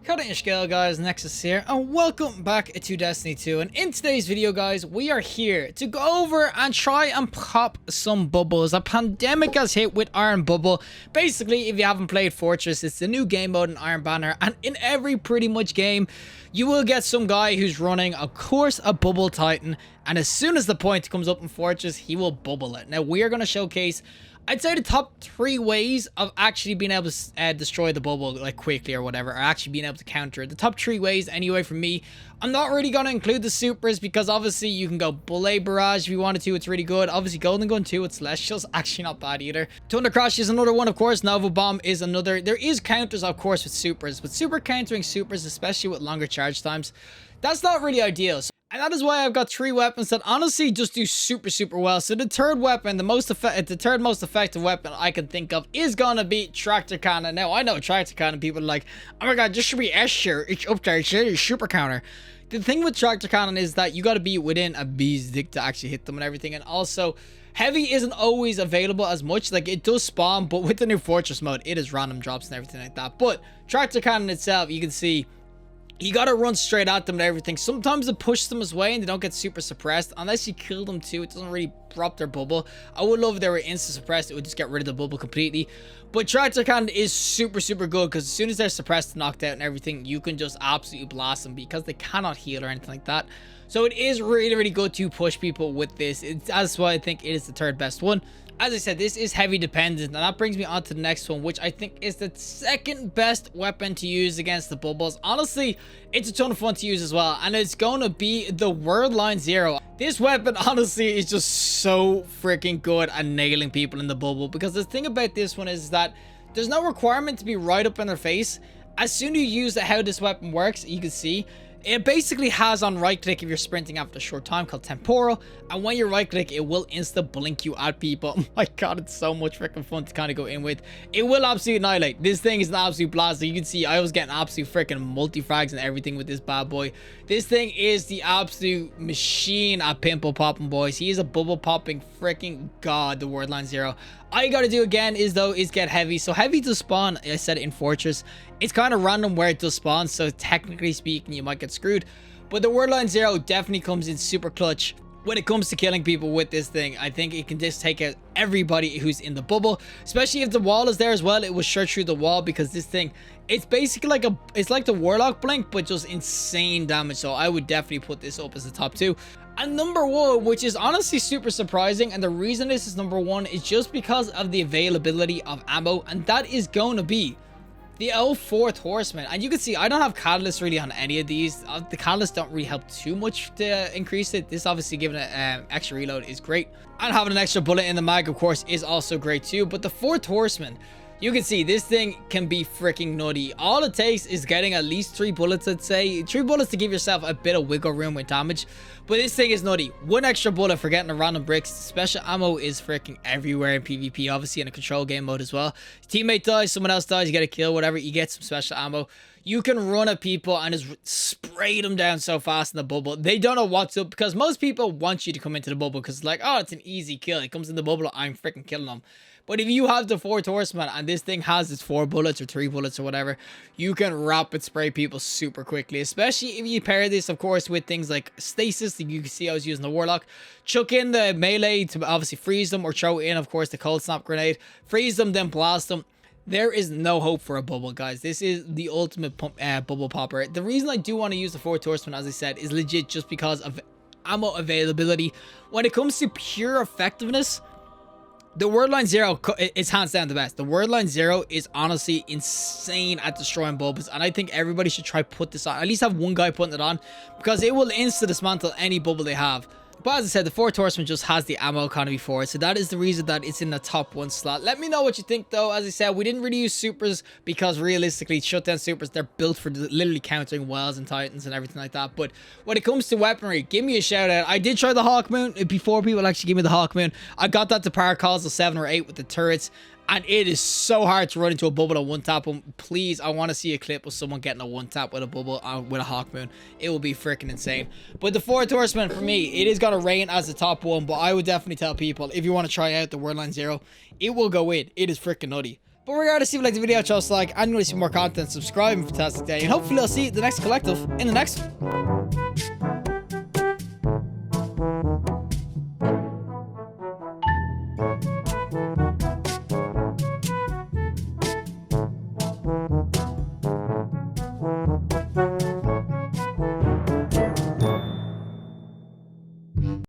Cut it in scale, guys. Nexas here, and welcome back to Destiny 2. And in today's video, guys, we are here to go over and try and pop some bubbles. A pandemic has hit with Iron Bubble. Basically, if you haven't played Fortress, it's the new game mode in Iron Banner, and in every pretty much game, you will get some guy who's running, of course, a bubble titan, and as soon as the point comes up in Fortress, he will bubble it. Now, we are going to showcase, I'd say, the top 3 ways of actually being able to destroy the bubble like quickly or whatever, or actually being able to counter it. The top 3 ways anyway from me. I'm not really going to include the supers because obviously you can go Bullet Barrage if you wanted to. It's really good. Obviously Golden Gun 2 with Celestials, actually not bad either. Thunder Crash is another one, of course. Nova Bomb is another. There is counters, of course, with supers, but super countering supers, especially with longer charge times, that's not really ideal. And that is why I've got 3 weapons that honestly just do super well. So the third weapon, the third most effective weapon I can think of is gonna be Tractor Cannon. Now I know Tractor Cannon, people are like, oh my god, this should be S tier. It's up there, it's super counter. The thing with Tractor Cannon is that you gotta be within a bee's dick to actually hit them and everything. And also, heavy isn't always available as much. Like, it does spawn, but with the new Fortress mode, it is random drops and everything like that. But Tractor Cannon itself, you can see, you gotta run straight at them and everything. Sometimes it pushes them away and they don't get super suppressed. Unless you kill them too, it doesn't really drop their bubble. I would love if they were insta suppressed. It would just get rid of the bubble completely. But Tractor Cannon is super good because as soon as they're suppressed, knocked out and everything, you can just absolutely blast them because they cannot heal or anything like that. So it is really good to push people with this. That's why I think it is the third best one. As I said, this is heavy dependent, and that brings me on to the next one, which I think is the second best weapon to use against the bubbles. Honestly, it's a ton of fun to use as well, and it's going to be the Worldline Zero. This weapon, honestly, is just so freaking good at nailing people in the bubble, because the thing about this one is that there's no requirement to be right up in their face. As soon as you use how this weapon works, you can see, it basically has on right click if you're sprinting after a short time called temporal, and when you right click it will insta blink you at people. Oh my god, it's so much freaking fun to kind of go in with. It will absolutely annihilate. This thing is an absolute blast. You can see I was getting absolute freaking multi-frags and everything with this bad boy. This thing is the absolute machine at pimple popping, boys. He is a bubble popping freaking god, the Worldline Zero. All you gotta do again is get heavy. So heavy does spawn, I said it in Fortress. It's kind of random where it does spawn, so technically speaking you might get screwed, but the Worldline Zero definitely comes in super clutch when it comes to killing people with this thing. I think it can just take out everybody who's in the bubble, especially if the wall is there as well. It will shred through the wall because this thing, it's basically like it's like the Warlock Blink, but just insane damage. So I would definitely put this up as the top 2. And number 1, which is honestly super surprising, and the reason this is number 1 is just because of the availability of ammo, and that is going to be the fourth Horseman. And you can see I don't have catalyst really on any of these. The catalysts don't really help too much to increase it. This obviously giving it extra reload is great, and having an extra bullet in the mag, of course, is also great too. But the fourth Horseman, you can see this thing can be freaking nutty. All it takes is getting at least 3 bullets, I'd say. 3 bullets to give yourself a bit of wiggle room with damage. But this thing is nutty. 1 extra bullet for getting the random bricks. Special ammo is freaking everywhere in PvP, obviously in a control game mode as well. Teammate dies, someone else dies, you get a kill, whatever, you get some special ammo. You can run at people and just spray them down so fast in the bubble. They don't know what's up because most people want you to come into the bubble because it's like, oh, it's an easy kill. It comes in the bubble, I'm freaking killing them. But if you have the 4th Horseman and this thing has its 4 bullets or 3 bullets or whatever, you can rapid spray people super quickly. Especially if you pair this, of course, with things like stasis. You can see I was using the Warlock. Chuck in the melee to obviously freeze them, or throw in, of course, the cold snap grenade. Freeze them, then blast them. There is no hope for a bubble, guys. This is the ultimate bubble popper. The reason I do want to use the 4th Horseman, as I said, is legit just because of ammo availability. When it comes to pure effectiveness, the Worldline Zero is hands down the best. The Worldline Zero is honestly insane at destroying bubbles, and I think everybody should try put this on. At least have one guy putting it on, because it will insta dismantle any bubble they have. But as I said, the 4th Horseman just has the ammo economy for it, so that is the reason that it's in the top 1 slot. Let me know what you think though. As I said, we didn't really use supers because realistically, shutdown supers, they're built for literally countering wells and titans and everything like that. But when it comes to weaponry, give me a shout out. I did try the Hawkmoon before people actually give me the Hawkmoon. I got that to par calls of 7 or 8 with the turrets, and it is so hard to run into a bubble and 1-tap them. Please, I want to see a clip of someone getting a 1-tap with a bubble with a Hawkmoon. It will be freaking insane. But the 4th Horseman, for me, it is going to reign as the top 1. But I would definitely tell people, if you want to try out the Worldline Zero, it will go in. It is freaking nutty. But regardless, if you like the video, just like, and you want to see more content, subscribe, and fantastic day. And hopefully I'll see you at the next collective in the next one.